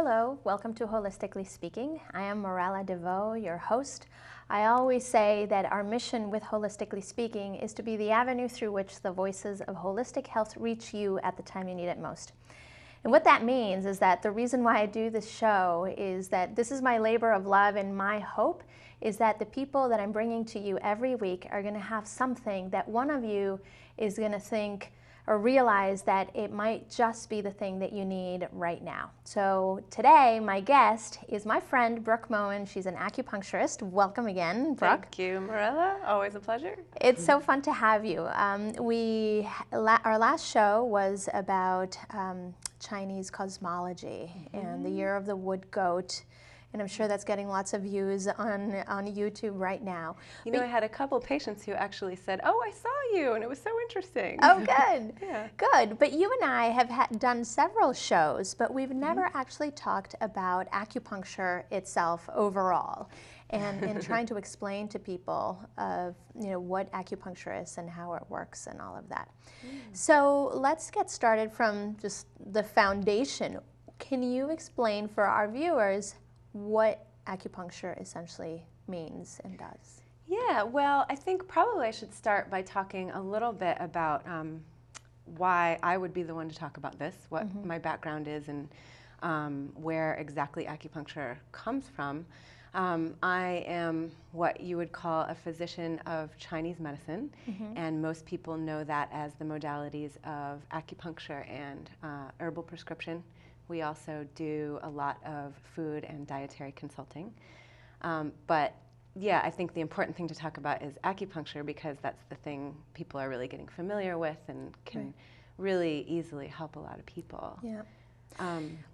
Hello, welcome to Holistically Speaking. I am Morella DeVoe, your host. I always say that our mission with Holistically Speaking is to be the avenue through which the voices of holistic health reach you at the time you need it most. And what that means is that the reason why I do this show is that this is my labor of love, and my hope is that the people that I'm bringing to you every week are going to have something that one of you is going to think or realize that it might just be the thing that you need right now. So today, my guest is my friend, Brooke Moen. She's an acupuncturist. Welcome again, Brooke. Thank you, Morella. Always a pleasure. It's so fun to have you. Our last show was about Chinese cosmology and the year of the wood goat. And I'm sure that's getting lots of views on YouTube right now. You know, I had a couple patients who actually said, "Oh, I saw you, and it was so interesting." Oh, good. Yeah. Good. But you and I have done several shows, but we've never actually talked about acupuncture itself overall, and trying to explain to people of what acupuncture is and how it works and all of that. So let's get started from just the foundation. Can you explain for our viewers what acupuncture essentially means and does? Yeah, well, I think probably I should start by talking a little bit about why I would be the one to talk about this, what my background is, and where exactly acupuncture comes from. I am what you would call a physician of Chinese medicine, and most people know that as the modalities of acupuncture and herbal prescription. We also do a lot of food and dietary consulting. But yeah, I think the important thing to talk about is acupuncture, because that's the thing people are really getting familiar with and can really easily help a lot of people. Yeah.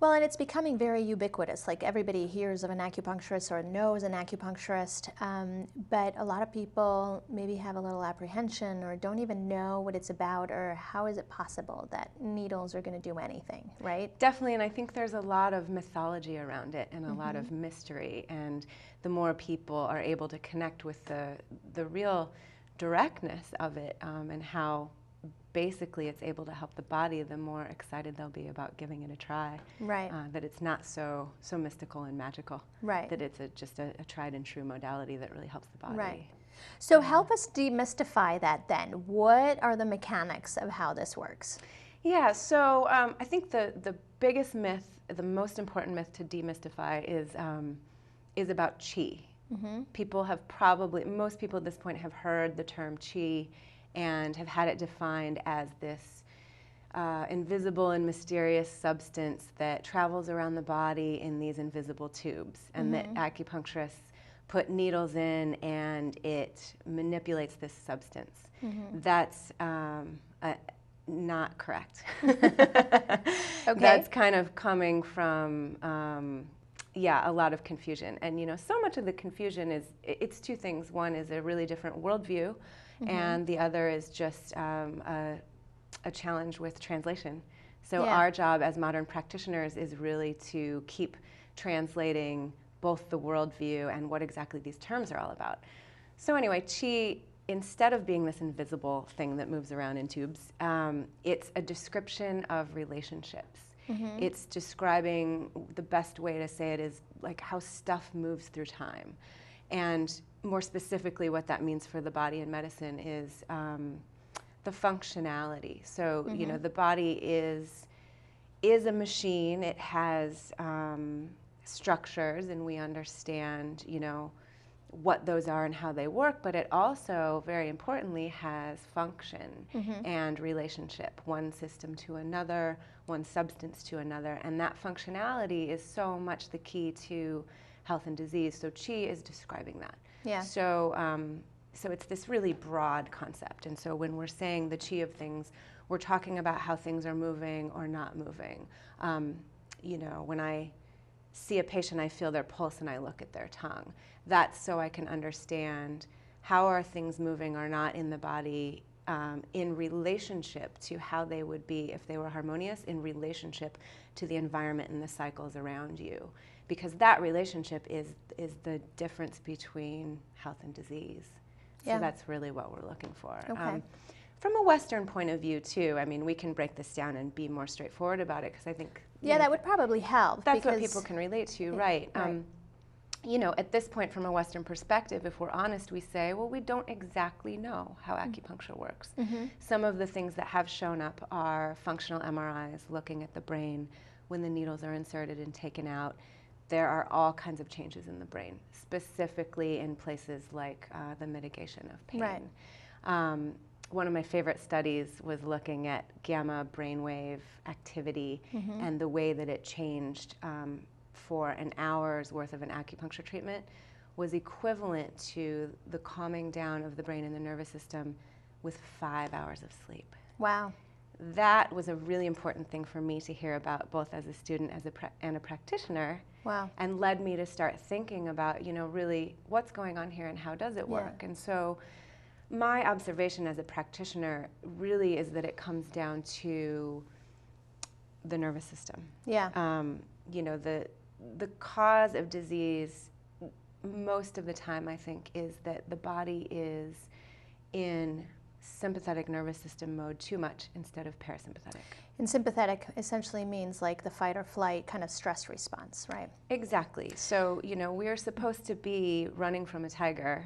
Well, and it's becoming very ubiquitous. Like, everybody hears of an acupuncturist or knows an acupuncturist, but a lot of people maybe have a little apprehension or don't even know what it's about, or how is it possible that needles are going to do anything, right? Definitely, and I think there's a lot of mythology around it and a lot of mystery, and the more people are able to connect with the real directness of it and how basically it's able to help the body, the more excited they'll be about giving it a try. Right. That it's not so mystical and magical. Right. That it's just a tried and true modality that really helps the body. Right. So help us demystify that then. What are the mechanics of how this works? Yeah, so I think the biggest myth, the most important myth to demystify is about qi. People have most people at this point have heard the term qi and have had it defined as this invisible and mysterious substance that travels around the body in these invisible tubes, and that acupuncturists put needles in and it manipulates this substance. That's not correct. Okay. That's kind of coming from a lot of confusion. And so much of the confusion it's two things. One is a really different worldview, and the other is just a challenge with translation. So our job as modern practitioners is really to keep translating both the worldview and what exactly these terms are all about. So anyway, qi, instead of being this invisible thing that moves around in tubes, it's a description of relationships. It's describing, the best way to say it is like how stuff moves through time. And more specifically, what that means for the body in medicine is the functionality. So, the body is a machine. It has structures, and we understand, what those are and how they work, but it also, very importantly, has function and relationship, one system to another, one substance to another, and that functionality is so much the key to health and disease. So qi is describing that. Yeah. So it's this really broad concept, and so when we're saying the qi of things, we're talking about how things are moving or not moving. When I see a patient, I feel their pulse and I look at their tongue. That's so I can understand how are things moving or not in the body in relationship to how they would be if they were harmonious, in relationship to the environment and the cycles around you. Because that relationship is the difference between health and disease. So that's really what we're looking for. Okay. from a Western point of view too, I mean, we can break this down and be more straightforward about it, because I think that would probably help. That's what people can relate to, right? You know, at this point, from a Western perspective, if we're honest, we say, well, we don't exactly know how acupuncture works. Some of the things that have shown up are functional MRIs, looking at the brain when the needles are inserted and taken out. There are all kinds of changes in the brain, specifically in places like the mitigation of pain. One of my favorite studies was looking at gamma brainwave activity and the way that it changed for an hour's worth of an acupuncture treatment was equivalent to the calming down of the brain and the nervous system with 5 hours of sleep. Wow. That was a really important thing for me to hear about, both as a student and a practitioner. Wow. And led me to start thinking about, you know, really what's going on here and how does it work? And so my observation as a practitioner really is that it comes down to the nervous system. You know, the cause of disease most of the time, I think, is that the body is in sympathetic nervous system mode too much instead of parasympathetic. And sympathetic essentially means like the fight or flight kind of stress response, right? Exactly. So, you know, we're supposed to be running from a tiger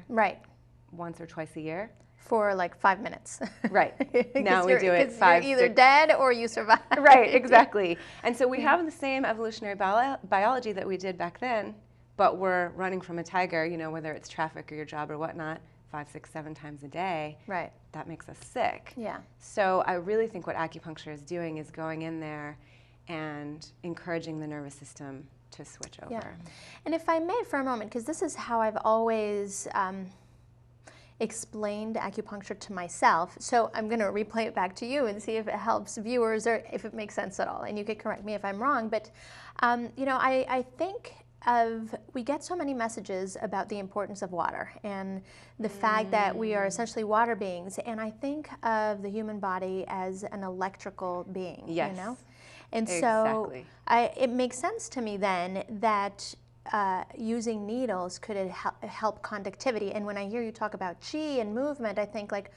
once or twice a year. For like 5 minutes. Right. Now we do it 5. You're either dead or you survive. Right, exactly. And so we have the same evolutionary biology that we did back then, but we're running from a tiger, you know, whether it's traffic or your job or whatnot, 5, 6, 7 times a day. Right. That makes us sick. Yeah. So I really think what acupuncture is doing is going in there and encouraging the nervous system to switch over. Yeah. And if I may for a moment, because this is how I've always explained acupuncture to myself. So I'm going to replay it back to you and see if it helps viewers or if it makes sense at all. And you could correct me if I'm wrong. But, you know, I think we get so many messages about the importance of water and the fact that we are essentially water beings. And I think of the human body as an electrical being, you know? And so it makes sense to me then that using needles could help conductivity. And when I hear you talk about chi and movement, I think like,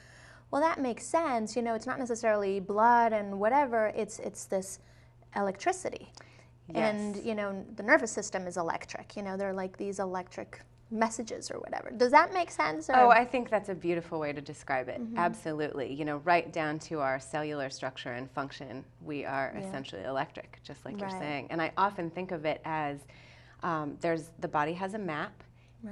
well, that makes sense. You know, it's not necessarily blood and whatever. It's this electricity. And, you know, the nervous system is electric. You know, they're like these electric messages or whatever. Does that make sense? Or? Oh, I think that's a beautiful way to describe it. Absolutely. You know, right down to our cellular structure and function, we are essentially electric, just like you're saying. And I often think of it as the body has a map,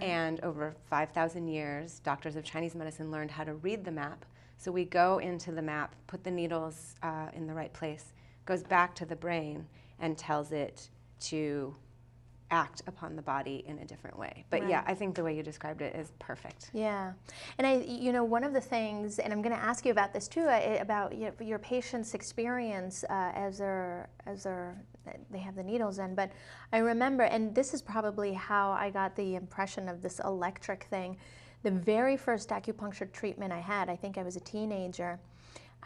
and over 5,000 years, doctors of Chinese medicine learned how to read the map. So we go into the map, put the needles in the right place, goes back to the brain, and tells it to act upon the body in a different way. But yeah, I think the way you described it is perfect. Yeah. And you know, one of the things, and I'm going to ask you about this too, about your patient's experience as they have the needles in. But I remember, and this is probably how I got the impression of this electric thing. The very first acupuncture treatment I had, I think I was a teenager,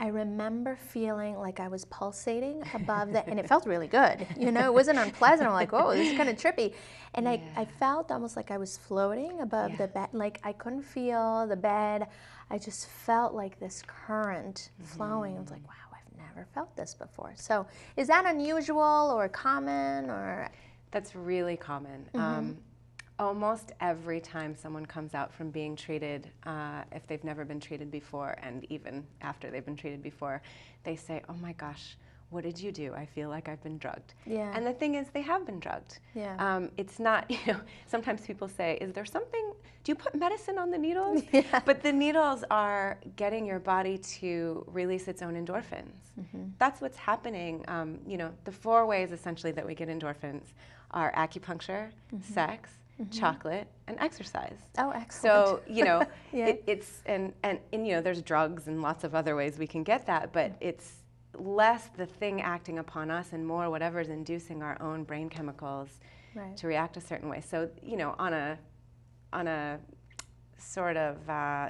I remember feeling like I was pulsating above that, and it felt really good. You know, it wasn't unpleasant. I'm like, oh, this is kind of trippy. And I felt almost like I was floating above the bed. Like I couldn't feel the bed. I just felt like this current flowing. I was like, wow, I've never felt this before. So is that unusual or common or? That's really common. Almost every time someone comes out from being treated, if they've never been treated before, and even after they've been treated before, they say, oh my gosh, what did you do? I feel like I've been drugged. Yeah. And the thing is, they have been drugged. Yeah. It's not, you know, sometimes people say, is there something, do you put medicine on the needles? Yeah. But the needles are getting your body to release its own endorphins. That's what's happening. You know, the 4 ways essentially that we get endorphins are acupuncture, sex, chocolate, and exercise. Oh, excellent. So, you know, it's, and you know, there's drugs and lots of other ways we can get that, but it's less the thing acting upon us and more whatever's inducing our own brain chemicals to react a certain way. So, you know, on a sort of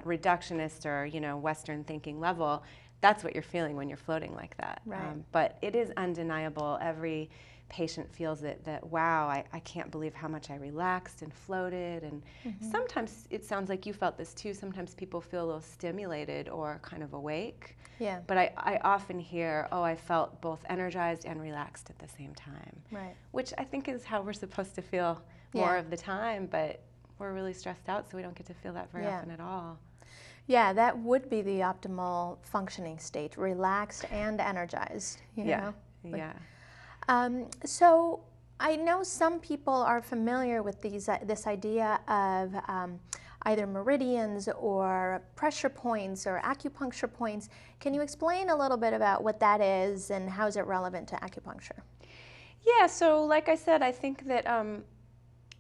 reductionist or, you know, Western thinking level, that's what you're feeling when you're floating like that. Right. But it is undeniable. Every patient feels it, that, wow, I can't believe how much I relaxed and floated. And sometimes it sounds like you felt this too. Sometimes people feel a little stimulated or kind of awake. Yeah. But I often hear, oh, I felt both energized and relaxed at the same time. Right. Which I think is how we're supposed to feel more of the time, but we're really stressed out, so we don't get to feel that very often at all. Yeah, that would be the optimal functioning state, relaxed and energized, you know? Yeah. So I know some people are familiar with this idea of either meridians or pressure points or acupuncture points. Can you explain a little bit about what that is and how is it relevant to acupuncture? Yeah, so like I said, I think that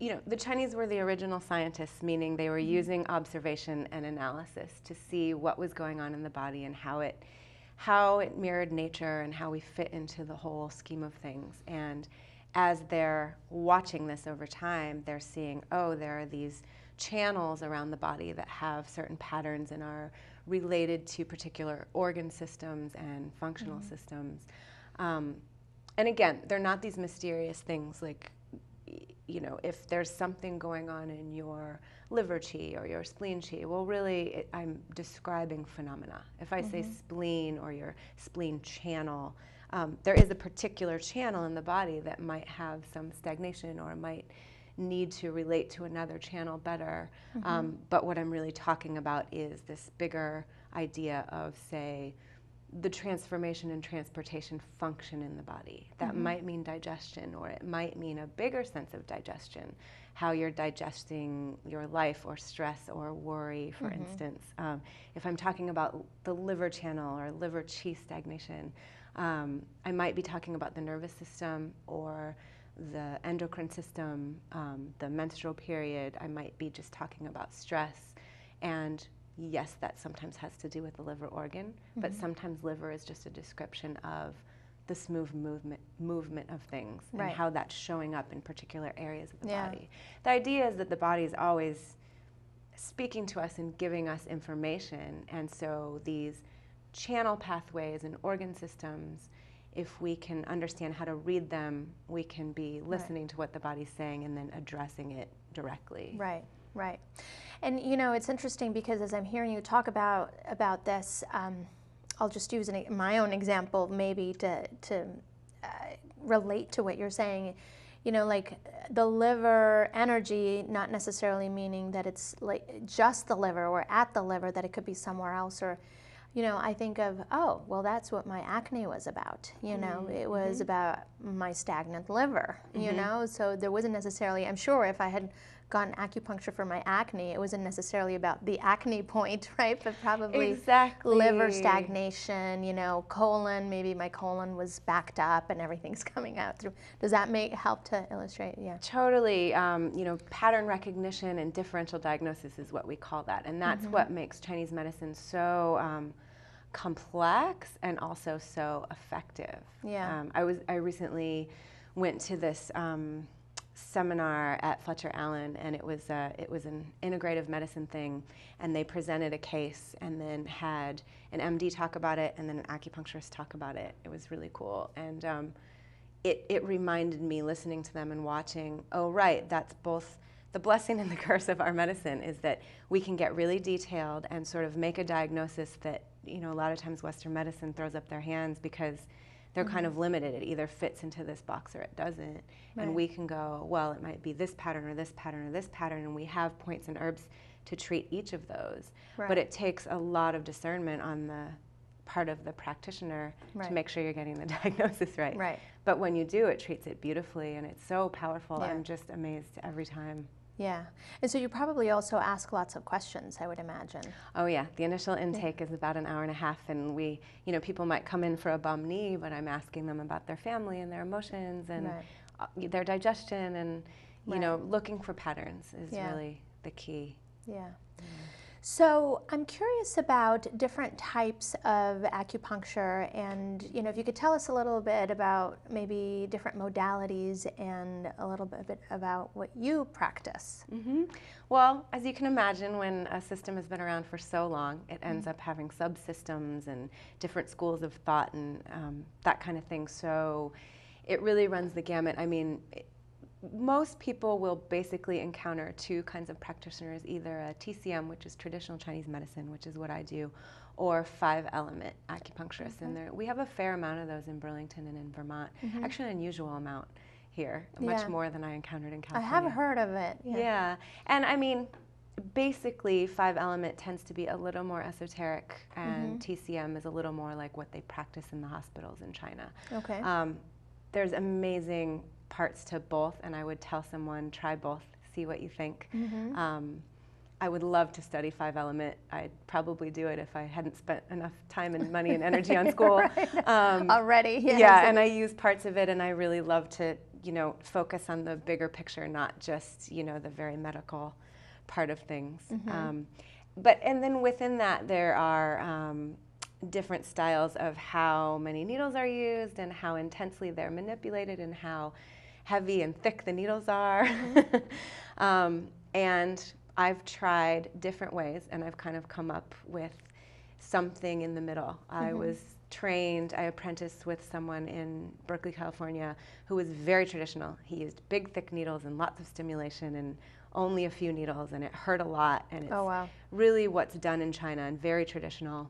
you know, the Chinese were the original scientists, meaning they were using observation and analysis to see what was going on in the body and how it mirrored nature and how we fit into the whole scheme of things. And as they're watching this over time, they're seeing, oh, there are these channels around the body that have certain patterns and are related to particular organ systems and functional systems. And again, they're not these mysterious things like, you know, if there's something going on in your liver qi or your spleen qi, well, really, I'm describing phenomena. If I say spleen or your spleen channel, there is a particular channel in the body that might have some stagnation or might need to relate to another channel better. But what I'm really talking about is this bigger idea of, say, the transformation and transportation function in the body. That might mean digestion, or it might mean a bigger sense of digestion, how you're digesting your life or stress or worry, for instance. If I'm talking about the liver channel or liver qi stagnation, I might be talking about the nervous system or the endocrine system, the menstrual period. I might be just talking about stress. And yes, that sometimes has to do with the liver organ, but sometimes liver is just a description of the smooth movement of things and how that's showing up in particular areas of the body. The idea is that the body is always speaking to us and giving us information, and so these channel pathways and organ systems, if we can understand how to read them, we can be listening to what the body's saying and then addressing it directly. Right. Right. And, you know, it's interesting because as I'm hearing you talk about this, I'll just use my own example maybe to relate to what you're saying. You know, like the liver energy, not necessarily meaning that it's like just the liver or at the liver, that it could be somewhere else. Or, you know, I think of, oh, well, that's what my acne was about. You know, it was about my stagnant liver, you know, so there wasn't necessarily, I'm sure if I had gotten acupuncture for my acne, it wasn't necessarily about the acne point, right? But probably liver stagnation, you know, colon, maybe my colon was backed up and everything's coming out through. Does that help to illustrate? Yeah. Totally. You know, pattern recognition and differential diagnosis is what we call that. And that's what makes Chinese medicine so complex and also so effective. Yeah. I recently went to this seminar at Fletcher Allen, and it was an integrative medicine thing, and they presented a case and then had an MD talk about it and then an acupuncturist talk about it. It was really cool, and it reminded me, listening to them and watching, oh right, that's both the blessing and the curse of our medicine, is that we can get really detailed and sort of make a diagnosis that, you know, a lot of times Western medicine throws up their hands because they're kind of limited. It either fits into this box or it doesn't. And we can go, well, it might be this pattern or this pattern or this pattern, and we have points and herbs to treat each of those. But it takes a lot of discernment on the part of the practitioner to make sure you're getting the diagnosis right. But when you do, it treats it beautifully, and it's so powerful. I'm just amazed every time. Yeah. And so you probably also ask lots of questions, I would imagine. Oh yeah, the initial intake is about an hour and a half, and we, you know, people might come in for a bum knee, but I'm asking them about their family and their emotions and their digestion, and you know, looking for patterns is really the key. Yeah. So I'm curious about different types of acupuncture, and if you could tell us a little bit about maybe different modalities and a little bit about what you practice. Well, as you can imagine, when a system has been around for so long, it ends up having subsystems and different schools of thought and that kind of thing. So it really runs the gamut. I mean, most people will basically encounter two kinds of practitioners, either a TCM, which is traditional Chinese medicine, which is what I do, or 5-element acupuncturists. And we have a fair amount of those in Burlington and in Vermont, actually an unusual amount here, much more than I encountered in California. I have heard of it. Yeah. And I mean, basically 5-element tends to be a little more esoteric, and TCM is a little more like what they practice in the hospitals in China. Okay. There's amazing parts to both, and I would tell someone, try both, see what you think. I would love to study 5-element. I'd probably do it if I hadn't spent enough time and money and energy on school. Already, yes. Yeah, and I use parts of it, and I really love to, focus on the bigger picture, not just, the very medical part of things. And then within that, there are different styles of how many needles are used and how intensely they're manipulated and how heavy and thick the needles are. And I've tried different ways, and I've kind of come up with something in the middle. I apprenticed with someone in Berkeley, California, who was very traditional. He used big, thick needles and lots of stimulation and only a few needles, and it hurt a lot. And it's really what's done in China and very traditional.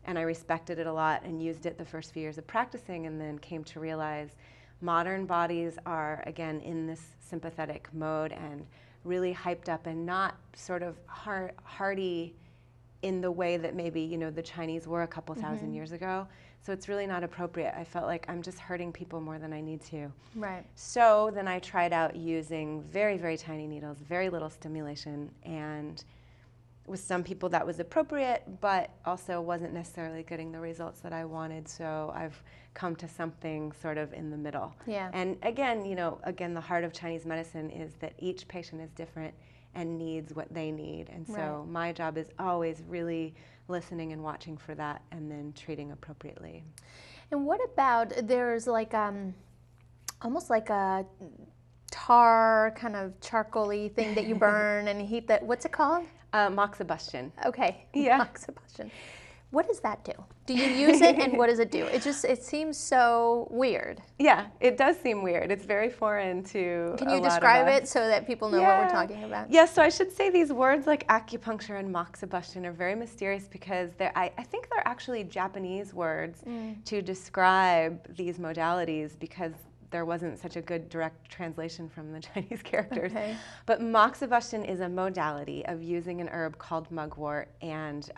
And I respected it a lot and used it the first few years of practicing, and then came to realize modern bodies are, again, in this sympathetic mode and really hyped up and not sort of hardy in the way that maybe, the Chinese were a couple thousand years ago. So it's really not appropriate. I felt like I'm just hurting people more than I need to. Right. So then I tried out using very, very tiny needles, very little stimulation, and with some people that was appropriate, but also wasn't necessarily getting the results that I wanted. So I've come to something sort of in the middle. Yeah. And again, the heart of Chinese medicine is that each patient is different and needs what they need. And so my job is always really listening and watching for that, and then treating appropriately. And what about, there's like almost like a tar kind of charcoal-y thing that you burn and heat that, what's it called? Moxabustion. Okay. Yeah. Moxabustion. What does that do? Do you use it, and what does it do? It seems so weird. Yeah, it does seem weird. It's very foreign to Can you describe it so that people know what we're talking about? Yes, so I should say these words like acupuncture and moxabustion are very mysterious because I think they're actually Japanese words to describe these modalities, because there wasn't such a good direct translation from the Chinese characters. Okay. But moxabustion is a modality of using an herb called mugwort and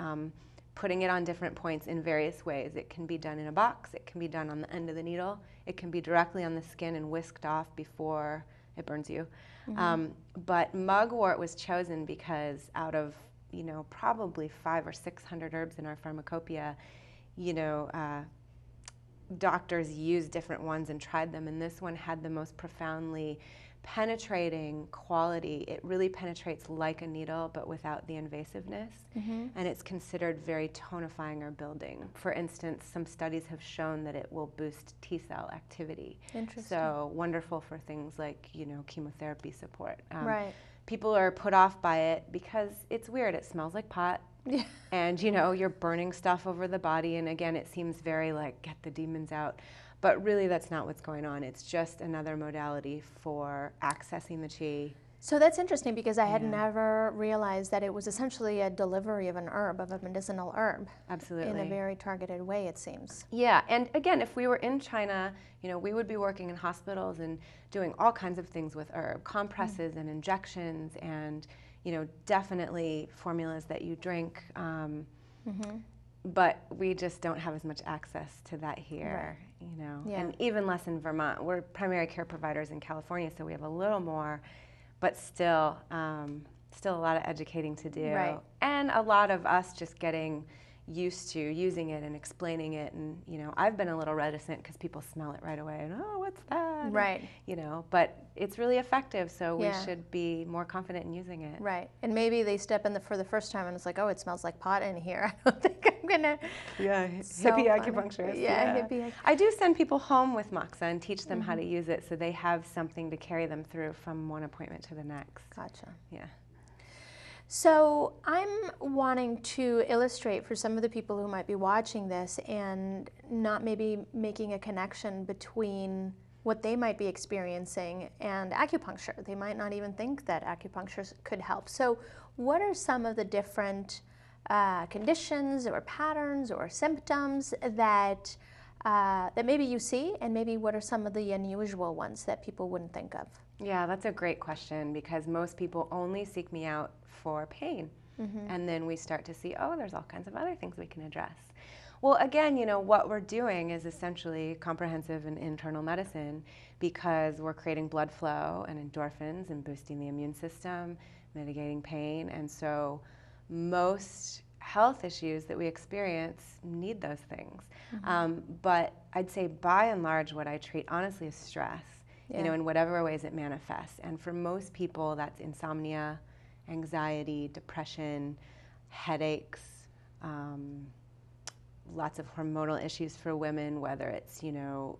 putting it on different points in various ways. It can be done in a box, it can be done on the end of the needle, it can be directly on the skin and whisked off before it burns you. But mugwort was chosen because out of probably 500 or 600 herbs in our pharmacopoeia, doctors used different ones and tried them, and this one had the most profoundly penetrating quality. It really penetrates like a needle, but without the invasiveness, and it's considered very tonifying or building. For instance, some studies have shown that it will boost T-cell activity. Interesting. So wonderful for things like, chemotherapy support. Right. People are put off by it because it's weird. It smells like pot. Yeah. And you're burning stuff over the body, and again, it seems very like get the demons out. But really, that's not what's going on. It's just another modality for accessing the qi. So that's interesting, because I had never realized that it was essentially a delivery of an herb, of a medicinal herb. Absolutely. In a very targeted way, it seems. Yeah, and again, if we were in China, we would be working in hospitals and doing all kinds of things with herb, compresses and injections, and definitely formulas that you drink. But we just don't have as much access to that here, and even less in Vermont. We're primary care providers in California, so we have a little more, but still a lot of educating to do. Right. And a lot of us just getting, used to using it and explaining it, and I've been a little reticent because people smell it right away and, oh, what's that? Right. But it's really effective, so Yeah. we should be more confident in using it. Right. And maybe they step in for the first time and it's like, oh, it smells like pot in here. I don't think I'm gonna. Yeah, So hippie funny. acupuncturist. Yeah, hippie. I do send people home with moxa and teach them how to use it, so they have something to carry them through from one appointment to the next. Gotcha. Yeah. So I'm wanting to illustrate for some of the people who might be watching this and not maybe making a connection between what they might be experiencing and acupuncture. They might not even think that acupuncture could help. So what are some of the different conditions or patterns or symptoms that maybe you see, and maybe what are some of the unusual ones that people wouldn't think of? Yeah, that's a great question, because most people only seek me out for pain. And then we start to see, oh, there's all kinds of other things we can address. Well, again, what we're doing is essentially comprehensive and internal medicine, because we're creating blood flow and endorphins and boosting the immune system, mitigating pain. And so most health issues that we experience need those things. But I'd say by and large what I treat honestly is stress, in whatever ways it manifests. And for most people that's insomnia, anxiety, depression, headaches, lots of hormonal issues for women, whether it's,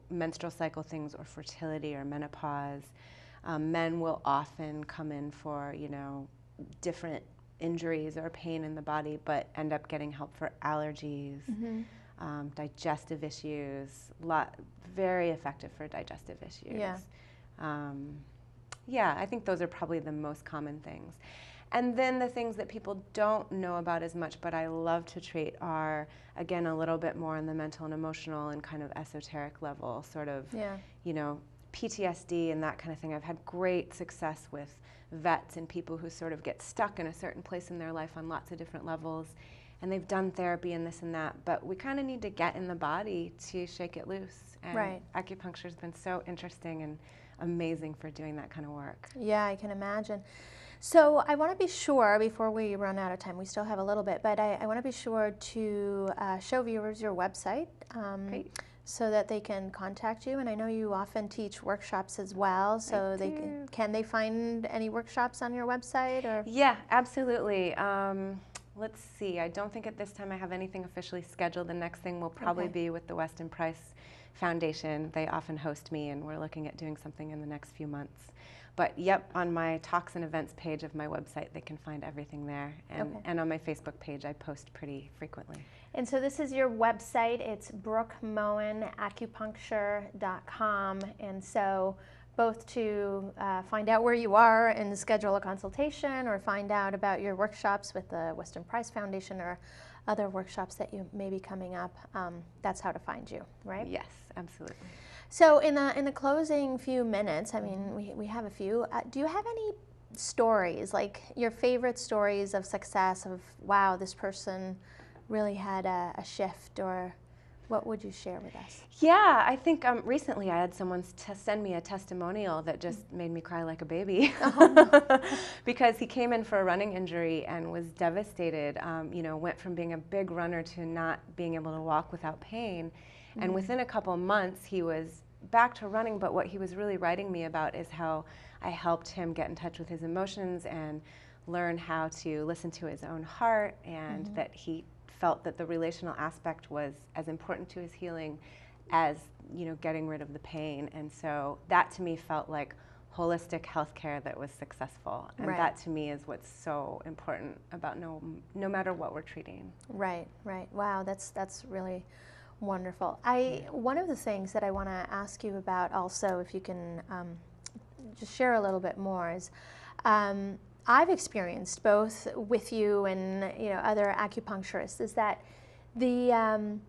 menstrual cycle things or fertility or menopause. Men will often come in for, different injuries or pain in the body, but end up getting help for allergies, digestive issues, very effective for digestive issues. Yeah, I think those are probably the most common things. And then the things that people don't know about as much, but I love to treat, are, again, a little bit more on the mental and emotional and kind of esoteric level, sort of, PTSD and that kind of thing. I've had great success with vets and people who sort of get stuck in a certain place in their life on lots of different levels, and they've done therapy and this and that, but we kind of need to get in the body to shake it loose. And acupuncture's been so interesting and amazing for doing that kind of work. Yeah, I can imagine. So I want to be sure, before we run out of time, we still have a little bit, but I want to be sure to show viewers your website so that they can contact you. And I know you often teach workshops as well, so can they find any workshops on your website? Or? Yeah, absolutely. Let's see, I don't think at this time I have anything officially scheduled. The next thing will probably be with the Weston Price Foundation. They often host me, and we're looking at doing something in the next few months. But yep, on my talks and events page of my website, they can find everything there. And on my Facebook page, I post pretty frequently. And so this is your website. It's brookemoenacupuncture.com. And so both to find out where you are and schedule a consultation, or find out about your workshops with the Weston Price Foundation or other workshops that you may be coming up, that's how to find you, right? Yes, absolutely. So in the closing few minutes, I mean, we have a few. Do you have any stories, like your favorite stories of success, of, wow, this person really had a shift, or what would you share with us? Yeah, I think recently I had someone send me a testimonial that just made me cry like a baby. Because he came in for a running injury and was devastated, went from being a big runner to not being able to walk without pain. And within a couple of months, he was back to running, but what he was really writing me about is how I helped him get in touch with his emotions and learn how to listen to his own heart, and that he felt that the relational aspect was as important to his healing as, getting rid of the pain. And so that to me felt like holistic healthcare that was successful. And that to me is what's so important about no matter what we're treating. Right. Wow, that's really wonderful. One of the things that I want to ask you about also, if you can just share a little bit more, is I've experienced both with you and other acupuncturists, is that the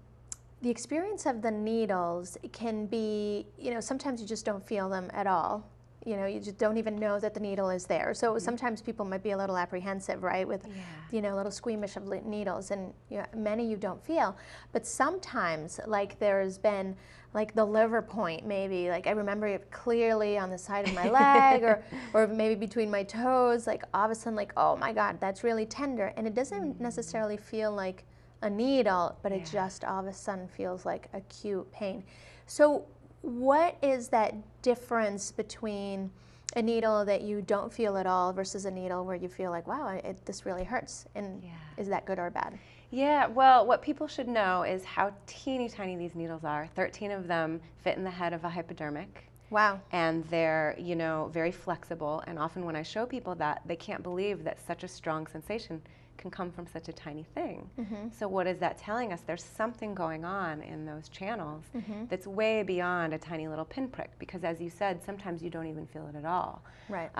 experience of the needles can be, sometimes you just don't feel them at all. You just don't even know that the needle is there. So sometimes people might be a little apprehensive, right, with, a little squeamish of needles, and many you don't feel. But sometimes, like, there's been, like, the liver point, maybe, like, I remember it clearly on the side of my leg, or maybe between my toes, like, all of a sudden, like, oh my God, that's really tender. And it doesn't necessarily feel like a needle, but it Yeah. just all of a sudden feels like acute pain. So what is that difference between a needle that you don't feel at all versus a needle where you feel like, wow, this really hurts? And Yeah. is that good or bad? Yeah, well, what people should know is how teeny tiny these needles are. 13 of them fit in the head of a hypodermic. Wow. And they're, you know, very flexible. And often when I show people that, they can't believe that such a strong sensation can come from such a tiny thing. Mm-hmm. So what is that telling us? There's something going on in those channels Mm-hmm. that's way beyond a tiny little pinprick. Because as you said, sometimes you don't even feel it at all. Right.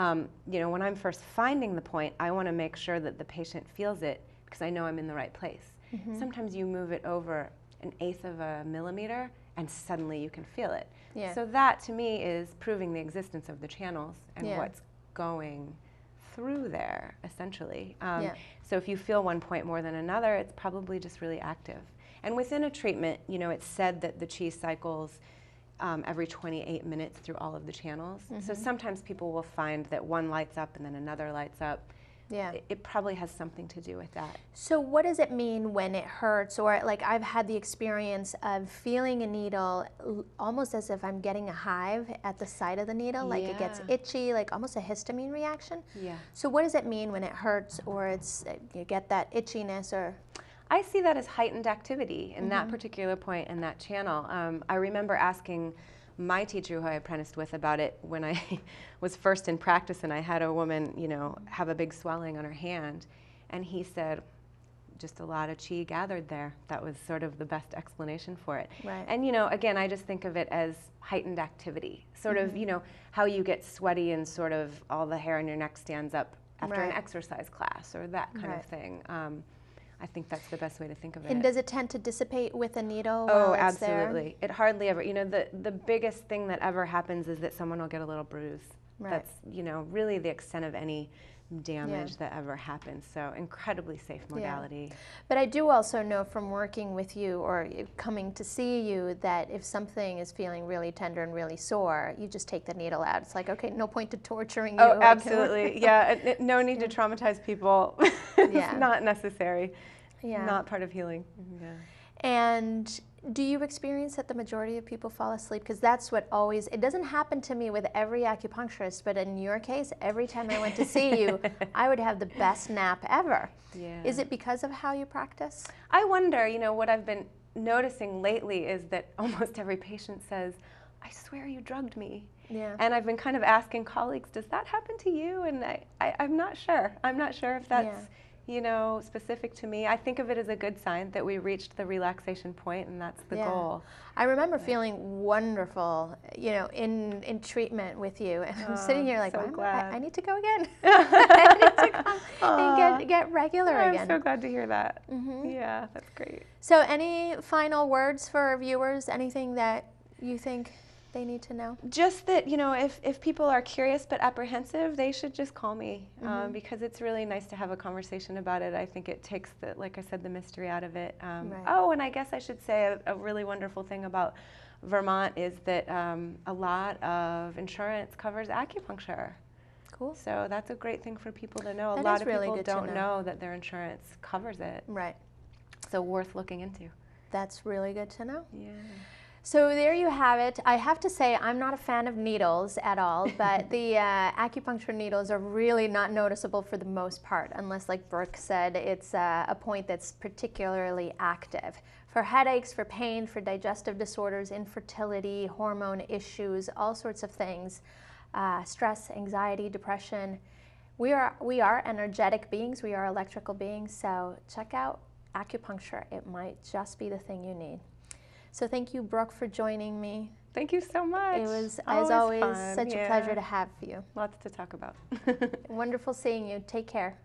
You know, when I'm first finding the point, I want to make sure that the patient feels it because I know I'm in the right place. Mm-hmm. Sometimes you move it over 1/8 of a millimeter and suddenly you can feel it. Yeah. So that to me is proving the existence of the channels and Yeah. what's going through there, essentially. Yeah. So if you feel one point more than another, it's probably just really active. And within a treatment, you know, it's said that the chi cycles every 28 minutes through all of the channels. Mm-hmm. So sometimes people will find that one lights up and then another lights up. Yeah. It probably has something to do with that. So what does it mean when it hurts? Or like I've had the experience of feeling a needle almost as if I'm getting a hive at the side of the needle, like it gets Yeah. itchy, like almost a histamine reaction. Yeah. So what does it mean when it hurts or it's you get that itchiness or? I see that as heightened activity in that Mhm. particular point in that channel. I remember asking my teacher who I apprenticed with about it when I was first in practice, and I had a woman, you know, have a big swelling on her hand, and he said, just a lot of chi gathered there. That was sort of the best explanation for it. Right. And you know, again, I just think of it as heightened activity, sort of, you know, how you get sweaty and sort of all the hair on your neck stands up after an Right. exercise class or that kind Right. of thing. I think that's the best way to think of it. And does it tend to dissipate with a needle Oh, while it's there? absolutely. It hardly ever, you know, the biggest thing that ever happens is that someone will get a little bruise. Right. That's, you know, really the extent of any damage that ever happens. So incredibly safe modality. But I do also know from working with you or coming to see you that if something is feeling really tender and really sore, you just take the needle out. It's like, okay, no point to torturing you. Oh, absolutely. Yeah, no need to traumatize people. It's Yeah. not necessary. Yeah. Not part of healing. Yeah. And do you experience that the majority of people fall asleep? Because that's what always, it doesn't happen to me with every acupuncturist, but in your case, every time I went to see you, I would have the best nap ever. Yeah. Is it because of how you practice? I wonder, you know, what I've been noticing lately is that almost every patient says, I swear you drugged me. Yeah. And I've been kind of asking colleagues, does that happen to you? And I'm not sure. I'm not sure if that's, you know, specific to me. I think of it as a good sign that we reached the relaxation point and that's the goal. I remember feeling wonderful, you know, in treatment with you. And I'm sitting here like, so glad. I need to go again. I need to come and get regular again. I'm so glad to hear that. Yeah, that's great. So any final words for our viewers? Anything that you think they need to know? Just that, you know, if people are curious but apprehensive, they should just call me because it's really nice to have a conversation about it. I think it takes, the, like I said, the mystery out of it. Right. Oh, and I guess I should say a really wonderful thing about Vermont is that a lot of insurance covers acupuncture. Cool. So that's a great thing for people to know. That A lot is of really people good to don't know. know that their insurance covers it. Right. So worth looking into. That's really good to know. Yeah. So there you have it. I have to say I'm not a fan of needles at all, but the acupuncture needles are really not noticeable for the most part, unless, like Brooke said, it's a point that's particularly active. For headaches, for pain, for digestive disorders, infertility, hormone issues, all sorts of things, stress, anxiety, depression. We are energetic beings. We are electrical beings. So check out acupuncture. It might just be the thing you need. So thank you, Brooke, for joining me. Thank you so much. It was, as always, fun. such a pleasure to have you. Lots to talk about. Wonderful seeing you. Take care.